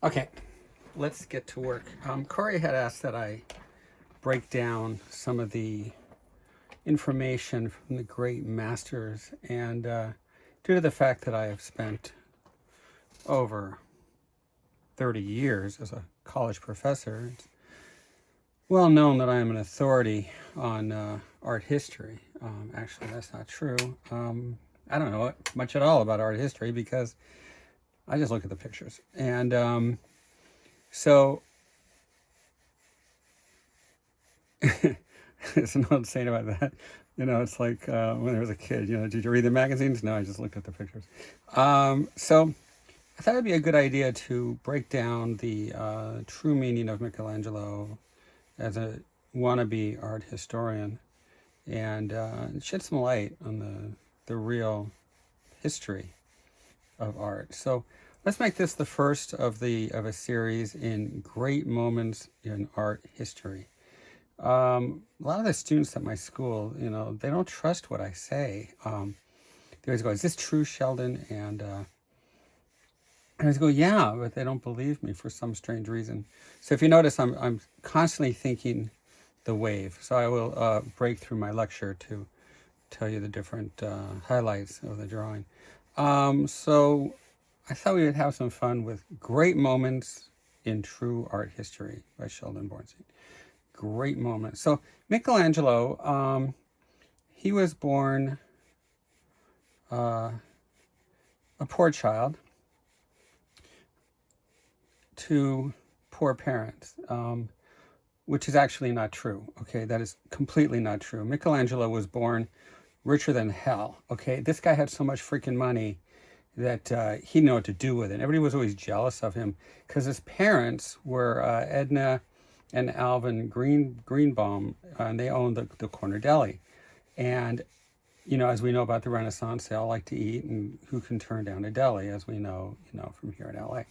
Okay, let's get to work. Corey had asked that I break down some of the information from the great masters, and due to the fact that I have spent over 30 years as a college professor, it's well known that I am an authority on art history. Actually, that's not true. I don't know much at all about art history because I just look at the pictures. And so there's an old saying about that. It's like when I was a kid, did you read the magazines? No, I just looked at the pictures. So I thought it'd be a good idea to break down the true meaning of Michelangelo as a wannabe art historian and shed some light on the real history of art. So let's make this the first of a series in great moments in art history. A lot of the students at my school, they don't trust what I say. They always go, "Is this true, Sheldon?" And I always go, "Yeah," but they don't believe me for some strange reason. So if you notice, I'm constantly thinking the wave. So I will break through my lecture to tell you the different highlights of the drawing. So I thought we would have some fun with Great Moments in True Art History by Sheldon Borenstein. Great moment. So Michelangelo, he was born a poor child to poor parents, which is actually not true. Okay, that is completely not true. Michelangelo was born richer than hell. Okay, this guy had so much freaking money that he didn't know what to do with it. Everybody was always jealous of him because his parents were Edna and Alvin Greenbaum, and they owned the corner deli. And, as we know about the Renaissance, they all like to eat, and who can turn down a deli, as we know, from here in LA.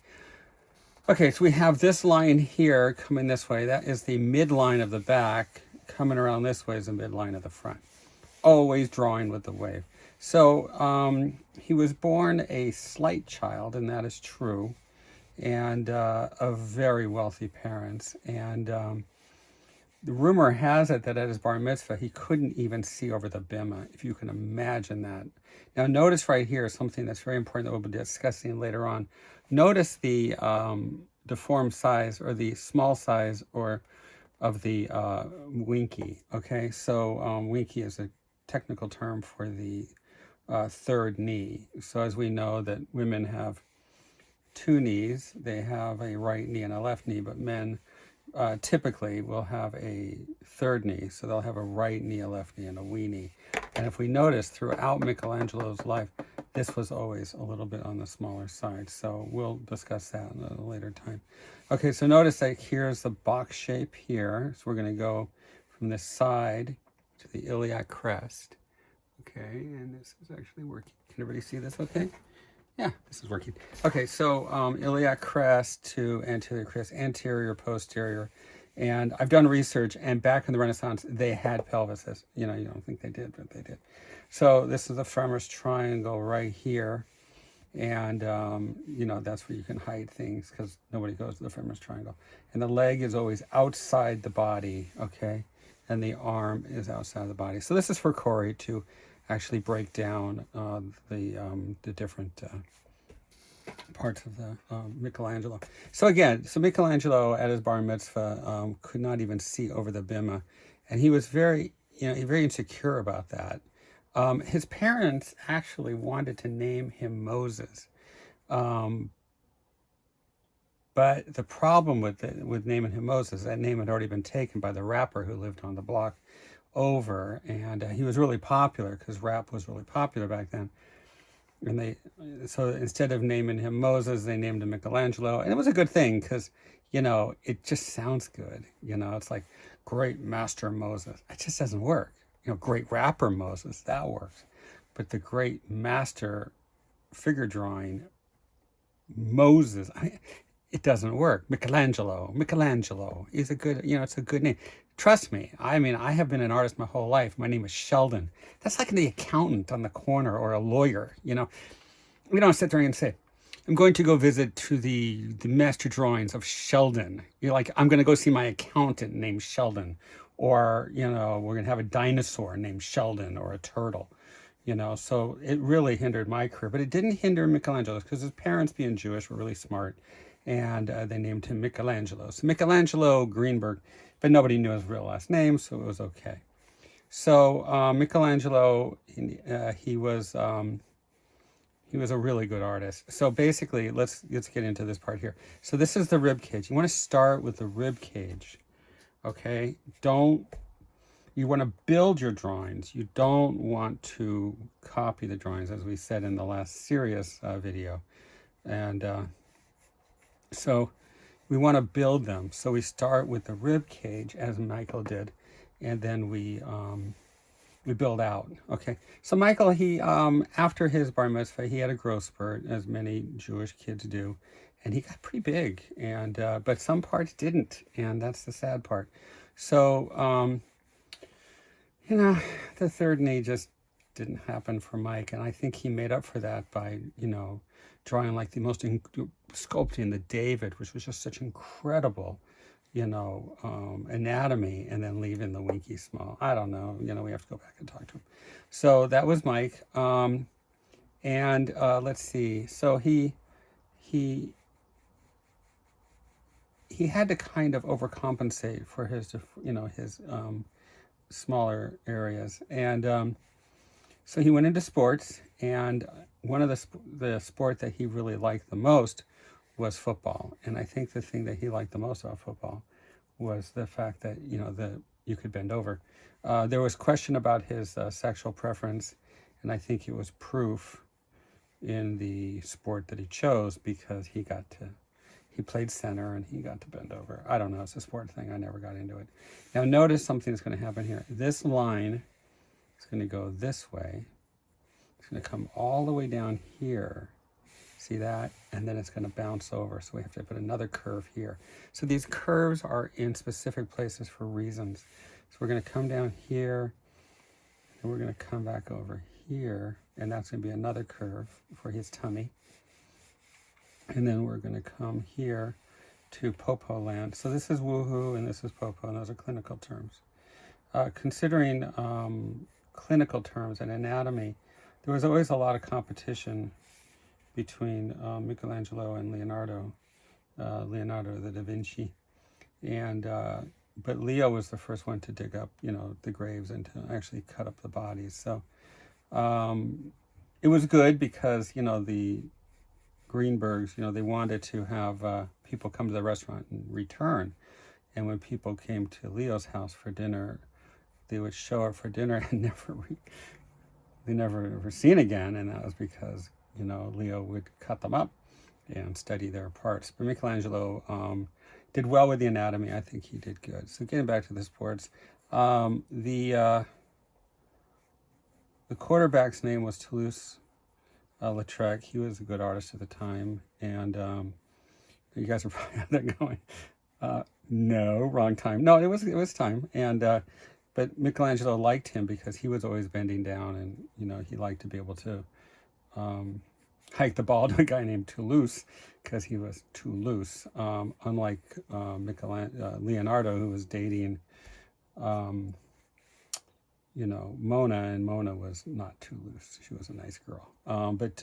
Okay, so we have this line here coming this way. That is the midline of the back. Coming around this way is the midline of the front. Always drawing with the wave. So he was born a slight child, and that is true, and of very wealthy parents. And the rumor has it that at his bar mitzvah, he couldn't even see over the bimah, if you can imagine that. Now, notice right here something that's very important that we'll be discussing later on. Notice the deformed size or the small size or of the winky. Okay, so winky is a technical term for the third knee. So as we know that women have two knees, they have a right knee and a left knee, but men typically will have a third knee. So they'll have a right knee, a left knee, and a wee knee. And if we notice throughout Michelangelo's life, this was always a little bit on the smaller side. So we'll discuss that in a later time. Okay, so notice that here's the box shape here. So we're going to go from this side to the iliac crest. Okay, and this is actually working. Can everybody see this okay? Yeah, this is working. Okay, so iliac crest to anterior crest, anterior, posterior. And I've done research, and back in the Renaissance, they had pelvises. You don't think they did, but they did. So this is the femorous triangle right here. And, that's where you can hide things because nobody goes to the femorous triangle. And the leg is always outside the body, okay? And the arm is outside the body. So this is for Corey to actually break down the different parts of the Michelangelo. So Michelangelo at his bar mitzvah could not even see over the bimah, and he was very insecure about that. His parents actually wanted to name him Moses, but the problem with naming him Moses, that name had already been taken by the rapper who lived on the block over, and he was really popular because rap was really popular back then. And so instead of naming him Moses, they named him Michelangelo, and it was a good thing because it just sounds good. It's like great master Moses. It just doesn't work. Great rapper Moses, that works, but the great master figure drawing Moses, it doesn't work. Michelangelo is a good, it's a good name. Trust me. I have been an artist my whole life. My name is Sheldon. That's like the accountant on the corner or a lawyer, We don't sit there and say, I'm going to go visit to the master drawings of Sheldon. You're like, I'm going to go see my accountant named Sheldon. Or, we're going to have a dinosaur named Sheldon or a turtle. So it really hindered my career. But it didn't hinder Michelangelo's because his parents, being Jewish, were really smart. And they named him Michelangelo. So Michelangelo Greenberg, but nobody knew his real last name, so it was okay. So Michelangelo, he was a really good artist. So basically, let's get into this part here. So this is the rib cage. You want to start with the rib cage, okay? You want to build your drawings. You don't want to copy the drawings, as we said in the last serious video. And so we want to build them. So we start with the rib cage, as Michael did, and then we build out. Okay, so Michael, he after his bar mitzvah, he had a growth spurt, as many Jewish kids do, and he got pretty big. And but some parts didn't, and that's the sad part. So the third knee just didn't happen for Mike, and I think he made up for that by drawing like the most sculpting the David, which was just such incredible anatomy, and then leaving the Winky small. I don't know. We have to go back and talk to him. So that was Mike. And let's see. So he had to kind of overcompensate for his smaller areas, and so he went into sports. And one of the sport that he really liked the most was football. And I think the thing that he liked the most about football was the fact that you could bend over. There was question about his sexual preference, and I think it was proof in the sport that he chose, because he played center and he got to bend over. I don't know, it's a sport thing. I never got into it. Now notice something's going to happen here. This line is going to go this way. It's going to come all the way down here. See that? And then it's going to bounce over. So we have to put another curve here. So these curves are in specific places for reasons. So we're going to come down here, and we're going to come back over here, and that's going to be another curve for his tummy. And then we're going to come here to Popo land. So this is woohoo and this is Popo, and those are clinical terms. Considering clinical terms and anatomy, there was always a lot of competition between Michelangelo and Leonardo da Vinci. And but Leo was the first one to dig up, the graves and to actually cut up the bodies. So it was good because, the Greenbergs, they wanted to have people come to the restaurant and return. And when people came to Leo's house for dinner, they would show up for dinner and they never were seen again. And that was because, Leo would cut them up and study their parts. But Michelangelo did well with the anatomy. I think he did good. So getting back to the sports, the quarterback's name was Toulouse-Lautrec. He was a good artist at the time. And you guys are probably out there going, no, wrong time. No, it was time. And but Michelangelo liked him because he was always bending down, and he liked to be able to hike the ball to a guy named Toulouse because he was too loose. Unlike Leonardo, who was dating Mona, and Mona was not too loose. She was a nice girl. But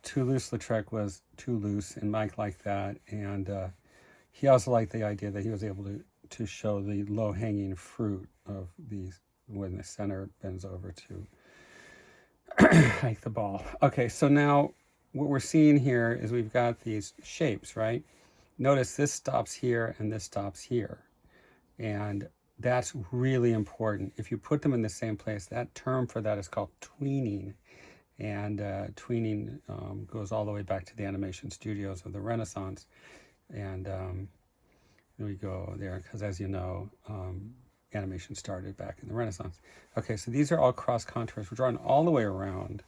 Toulouse-Lautrec was too loose, and Mike liked that. And he also liked the idea that he was able to show the low-hanging fruit of these when the center bends over to hike the ball. Okay, so now what we're seeing here is we've got these shapes, right? Notice this stops here and this stops here. And that's really important. If you put them in the same place, that term for that is called tweening. And tweening goes all the way back to the animation studios of the Renaissance. And there we go there, because as you know, animation started back in the Renaissance. Okay, so these are all cross contours. We're drawing all the way around.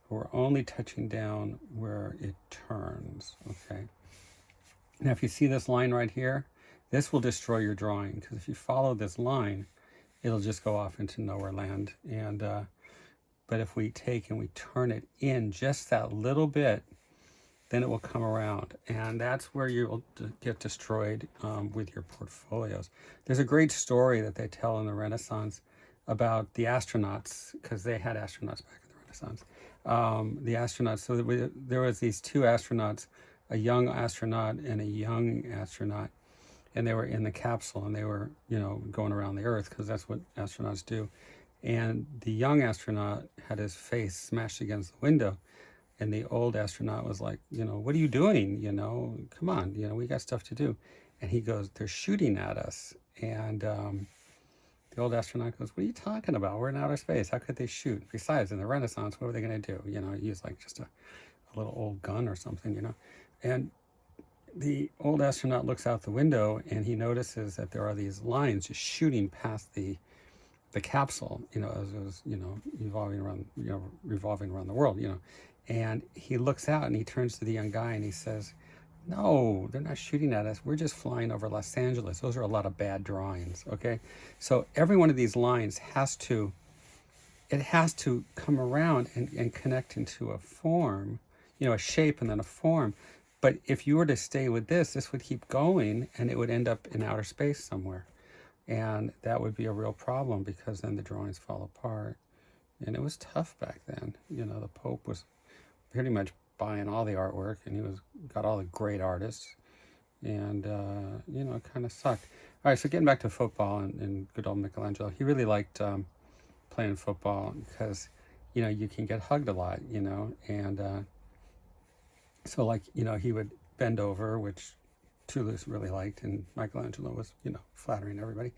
We're only touching down where it turns, okay? Now, if you see this line right here, this will destroy your drawing, because if you follow this line, it'll just go off into nowhere land. And but if we take and we turn it in just that little bit, then it will come around. And that's where you'll get destroyed with your portfolios. There's a great story that they tell in the Renaissance about the astronauts, because they had astronauts back in the Renaissance. The astronauts, so there was these two astronauts, a young astronaut and a young astronaut, and they were in the capsule, and they were, going around the Earth, because that's what astronauts do. And the young astronaut had his face smashed against the window, and the old astronaut was like, what are you doing? Come on, we got stuff to do. And he goes, they're shooting at us. And the old astronaut goes, what are you talking about? We're in outer space. How could they shoot? Besides, in the Renaissance, what were they going to do? Use like just a little old gun or something, And the old astronaut looks out the window, and he notices that there are these lines just shooting past the capsule, as it was, revolving around the world, And he looks out and he turns to the young guy and he says, no, they're not shooting at us. We're just flying over Los Angeles. Those are a lot of bad drawings, okay? So every one of these lines has to come around and connect into a form, a shape and then a form. But if you were to stay with this would keep going, and it would end up in outer space somewhere. And that would be a real problem, because then the drawings fall apart. And it was tough back then. The Pope was pretty much buying all the artwork, and he got all the great artists. And, it kind of sucked. All right, so getting back to football and good old Michelangelo, he really liked playing football because, you can get hugged a lot, and so like, he would bend over, which Toulouse really liked, and Michelangelo was, flattering everybody,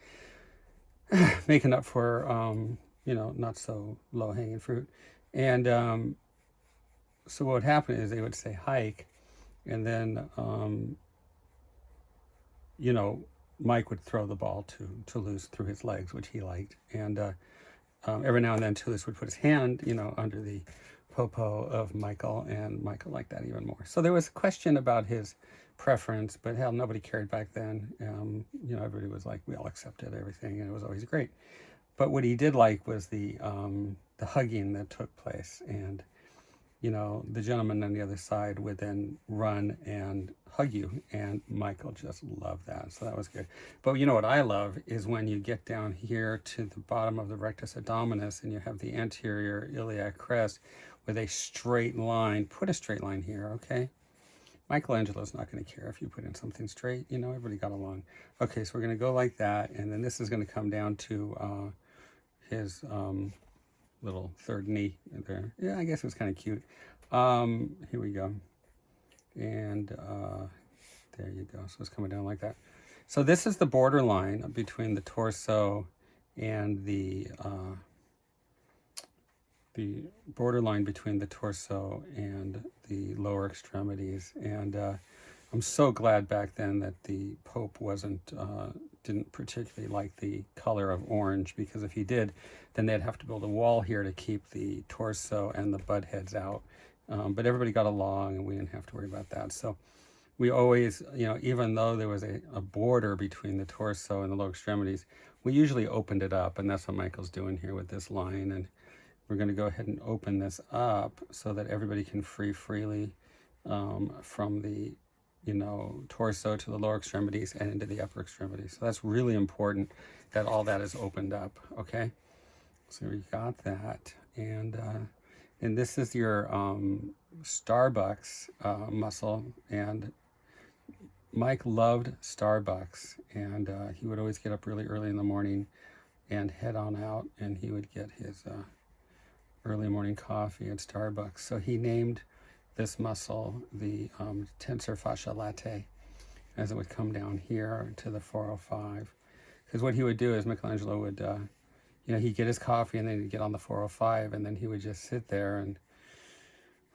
making up for, not so low-hanging fruit. And so what would happen is they would say hike, and then, Mike would throw the ball to Toulouse through his legs, which he liked. And every now and then Toulouse would put his hand, under the popo of Michael, and Michael liked that even more. So there was a question about his preference, but hell, nobody cared back then. Everybody was like, we all accepted everything, and it was always great. But what he did like was the hugging that took place, and the gentleman on the other side would then run and hug you, and Michael just loved that. So that was good. But what I love is when you get down here to the bottom of the rectus abdominis, and you have the anterior iliac crest with a straight line. Put a straight line here, okay? Michelangelo's not going to care if you put in something straight. Everybody got along. Okay, so we're going to go like that, and then this is going to come down to his little third knee there. Yeah, I guess it was kind of cute. Here we go. And there you go. So it's coming down like that. So this is the borderline between the torso and the borderline between the torso and the lower extremities. And I'm so glad back then that the Pope didn't particularly like the color of orange, because if he did, then they'd have to build a wall here to keep the torso and the butt heads out. But everybody got along, and we didn't have to worry about that. So we always, even though there was a border between the torso and the lower extremities, we usually opened it up, and that's what Michael's doing here with this line. And we're going to go ahead and open this up so that everybody can freely from the torso to the lower extremities and into the upper extremities. So that's really important that all that is opened up, okay? So we got that. And this is your Starbucks muscle. And Mike loved Starbucks. And he would always get up really early in the morning and head on out, and he would get his early morning coffee at Starbucks. So he named this muscle the Tensor Fasciae Latae, as it would come down here to the 405. Because what he would do is Michelangelo would, he'd get his coffee, and then he'd get on the 405, and then he would just sit there and,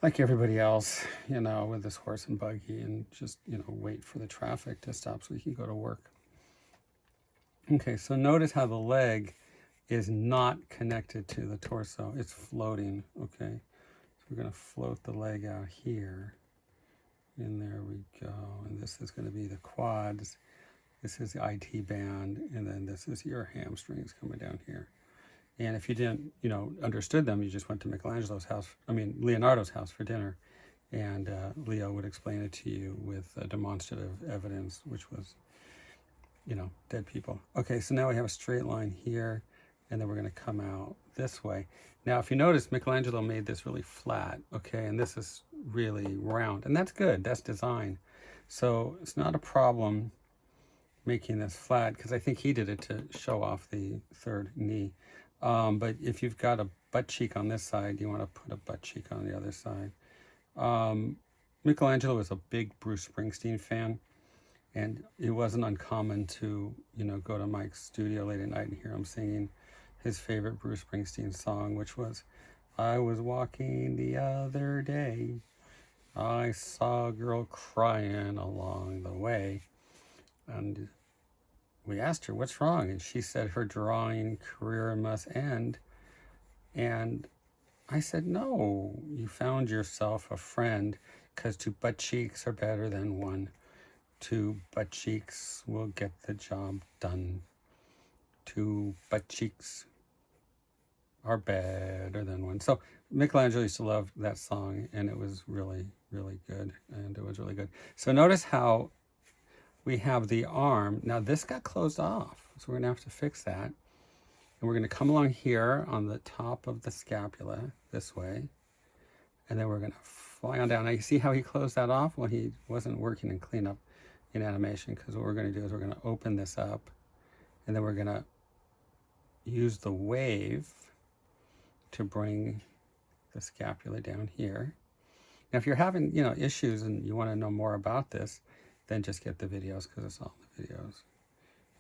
like everybody else, with this horse and buggy, and just, wait for the traffic to stop so he can go to work. Okay, so notice how the leg is not connected to the torso. It's floating, okay? So we're going to float the leg out here. And there we go. And this is going to be the quads. This is the IT band. And then this is your hamstrings coming down here. And if you didn't, understood them, you just went to Leonardo's house for dinner. And Leo would explain it to you with demonstrative evidence, which was, dead people. Okay, so now we have a straight line here, and then we're going to come out this way. Now, if you notice, Michelangelo made this really flat, okay, and this is really round, and that's good. That's design. So it's not a problem making this flat, because I think he did it to show off the third knee. But if you've got a butt cheek on this side, you want to put a butt cheek on the other side. Michelangelo was a big Bruce Springsteen fan, and it wasn't uncommon to, go to Mike's studio late at night and hear him singing his favorite Bruce Springsteen song, which was, "I was walking the other day, I saw a girl crying along the way." And we asked her, "What's wrong?" And she said her drawing career must end. And I said, "No, you found yourself a friend, because two butt cheeks are better than one. Two butt cheeks will get the job done. Two butt cheeks are better than one." So Michelangelo used to love that song, and it was really, really good. And it was really good. So notice how we have the arm. Now this got closed off, so we're going to have to fix that. And we're going to come along here on the top of the scapula this way. And then we're going to fly on down. Now you see how he closed that off? Well, he wasn't working in cleanup in animation, because what we're going to do is we're going to open this up, and then we're going to use the wave to bring the scapula down here. Now if you're having issues and you want to know more about this, then just get the videos, because it's all in the videos.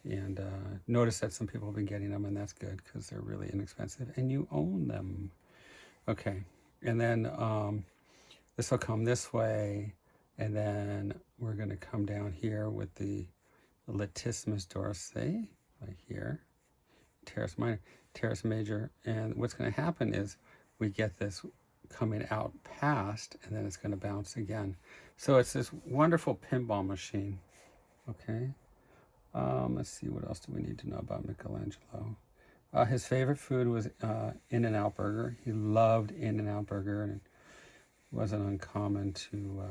And notice that some people have been getting them, and that's good, because they're really inexpensive and you own them. Okay, and then this will come this way, and then we're going to come down here with the latissimus dorsi, right here, teres minor, teres major. And what's going to happen is we get this coming out past, and then it's going to bounce again. So it's this wonderful pinball machine. Okay, let's see, what else do we need to know about Michelangelo? His favorite food was In-N-Out Burger. He loved In-N-Out Burger, and it wasn't uncommon to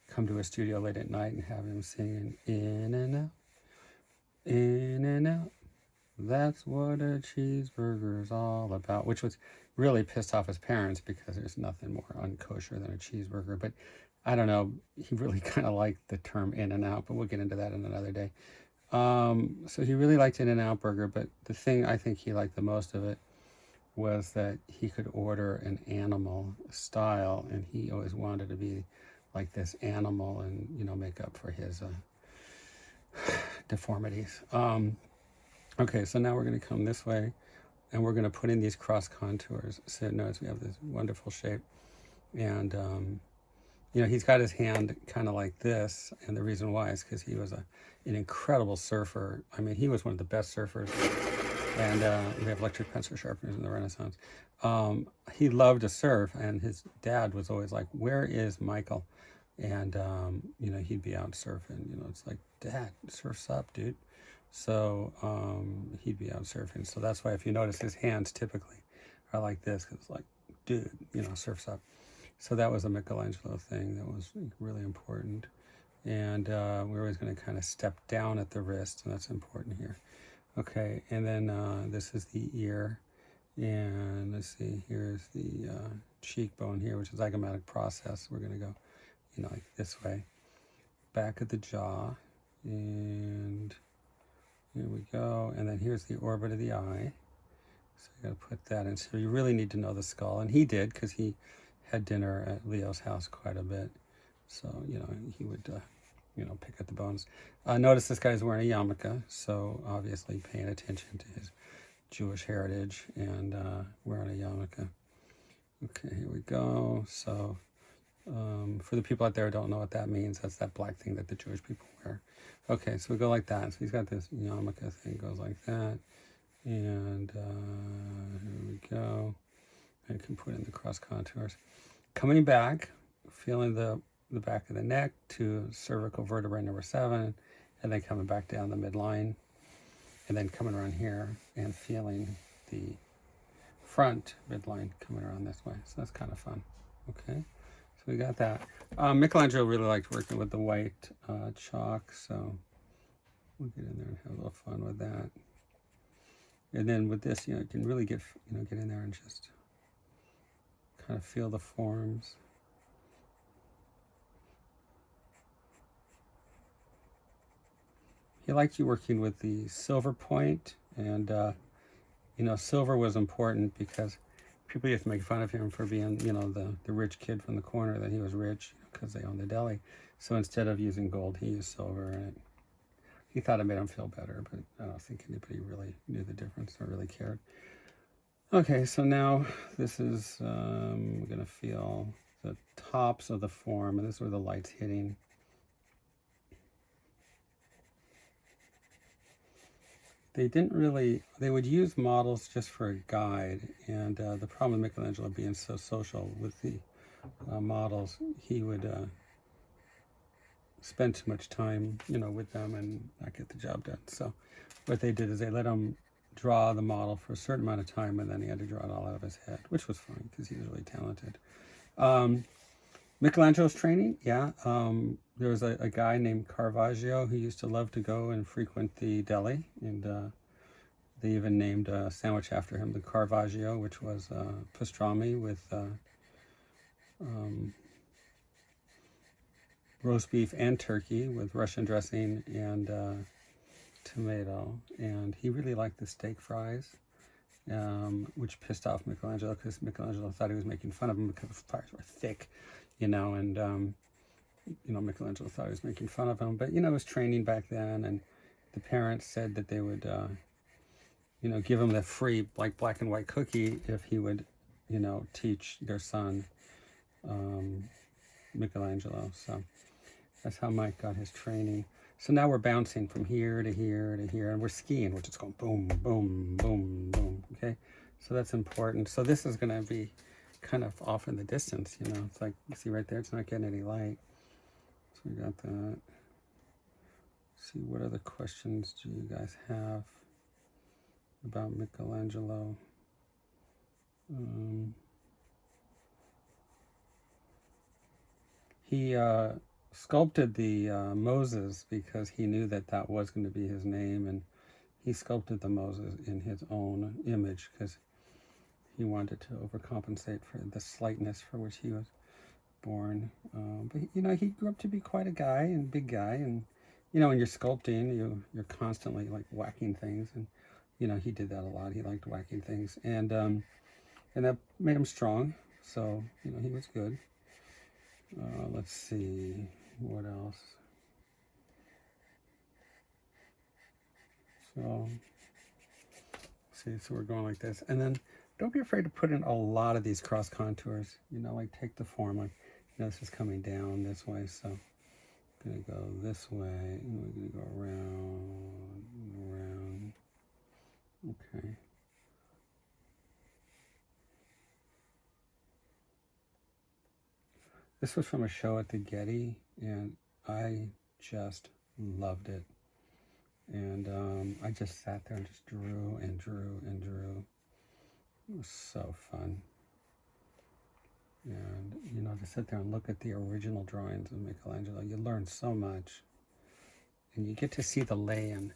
come to a studio late at night and have him singing In-N-Out, In-N-Out, that's what a cheeseburger's all about, which was really pissed off his parents, because there's nothing more unkosher than a cheeseburger. But I don't know, he really kind of liked the term In-N-Out, but we'll get into that in another day. So he really liked In-N-Out Burger, but the thing I think he liked the most of it was that he could order an animal style, and he always wanted to be like this animal and, make up for his deformities. Okay, so now we're going to come this way, and we're going to put in these cross contours. So notice we have this wonderful shape, and he's got his hand kind of like this, and the reason why is because he was an incredible surfer. I mean, he was one of the best surfers, and we have electric pencil sharpeners in the Renaissance. He loved to surf, and his dad was always like, "Where is Michael?" And he'd be out surfing. It's like, "Dad, surf's up, dude." So he'd be out surfing. So that's why if you notice, his hands typically are like this, because it's like, dude, surf's up. So that was a Michelangelo thing that was really important. And we're always going to kind of step down at the wrist, and that's important here. Okay, and then this is the ear. And let's see, here's the cheekbone here, which is zygomatic process. We're going to go, like this way. Back of the jaw. And here we go. And then here's the orbit of the eye. So you got to put that in. So you really need to know the skull. And he did, because he had dinner at Leo's house quite a bit. So, he would, pick at the bones. Notice this guy's wearing a yarmulke. So obviously paying attention to his Jewish heritage and wearing a yarmulke. Okay, here we go. So for the people out there who don't know what that means, that's that black thing that the Jewish people wear. Okay, so we go like that. So he's got this yarmulke thing, goes like that. And here we go. I can put in the cross contours. Coming back, feeling the back of the neck to cervical vertebrae number 7, and then coming back down the midline, and then coming around here and feeling the front midline coming around this way. So that's kind of fun. Okay, we got that. Michelangelo really liked working with the white chalk, so we'll get in there and have a little fun with that. And then with this, you can really get in there and just kind of feel the forms. He liked you working with the silver point, and silver was important because people used to make fun of him for being, the rich kid from the corner, that he was rich because they owned the deli. So instead of using gold, he used silver, and he thought it made him feel better, but I don't think anybody really knew the difference or really cared. Okay, so now this is, we're going to feel the tops of the form, and this is where the light's hitting. They would use models just for a guide, and the problem with Michelangelo being so social with the models, he would spend too much time, with them and not get the job done. So what they did is they let him draw the model for a certain amount of time, and then he had to draw it all out of his head, which was fine because he was really talented. Michelangelo's training, yeah. There was a guy named Caravaggio who used to love to go and frequent the deli, and they even named a sandwich after him, the Caravaggio, which was pastrami with roast beef and turkey with Russian dressing and tomato. And he really liked the steak fries, which pissed off Michelangelo because Michelangelo thought he was making fun of him because the fries were thick, and Michelangelo thought he was making fun of him. But, it was training back then, and the parents said that they would, give him the free, black and white cookie if he would, teach their son, Michelangelo. So that's how Mike got his training. So now we're bouncing from here to here to here, and we're skiing. We're just going boom, boom, boom, boom, okay? So that's important. So this is going to be kind of off in the distance, It's like, you see right there, it's not getting any light. So we got that. Let's see, what other questions do you guys have about Michelangelo? He sculpted the Moses because he knew that was going to be his name, and he sculpted the Moses in his own image because he wanted to overcompensate for the slightness for which he was born. But he grew up to be quite a guy and big guy, and when you're sculpting, you're constantly whacking things, and he did that a lot. He liked whacking things, and that made him strong. So he was good. Let's see what else. So we're going like this, and then don't be afraid to put in a lot of these cross contours. Take the form this is coming down this way, so I'm gonna go this way, and we're gonna go around. Okay. This was from a show at the Getty, and I just loved it. And I just sat there and just drew and drew and drew. It was so fun. And, to sit there and look at the original drawings of Michelangelo, you learn so much. And you get to see the lay-in.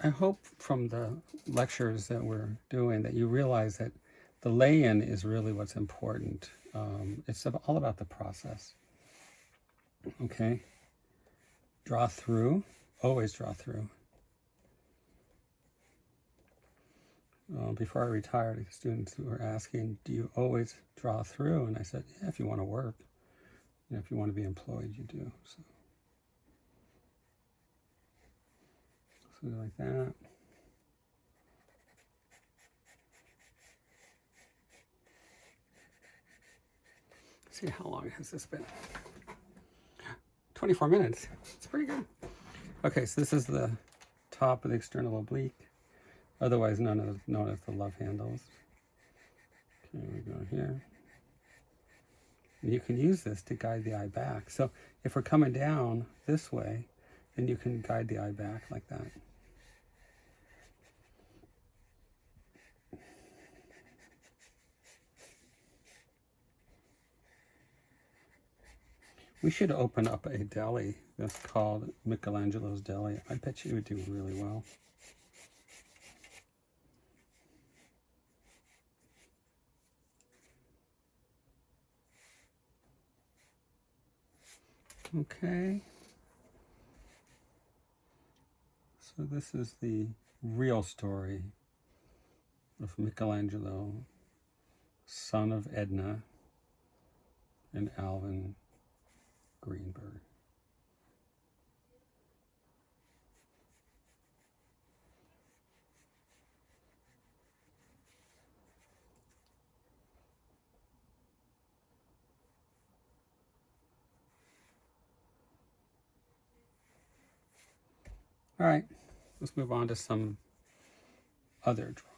I hope from the lectures that we're doing that you realize that the lay-in is really what's important. It's all about the process. Okay? Draw through. Always draw through. Before I retired, students were asking, do you always draw through? And I said, yeah, if you want to work. If you want to be employed, you do. So like that. Let's see, how long has this been? 24 minutes. It's pretty good. Okay, so this is the top of the external oblique, otherwise known as the love handles. Okay, we go here. And you can use this to guide the eye back. So if we're coming down this way, then you can guide the eye back like that. We should open up a deli that's called Michelangelo's Deli. I bet you would do really well. Okay. So this is the real story of Michelangelo, son of Edna and Alvin Greenberg. All right, let's move on to some other drawings.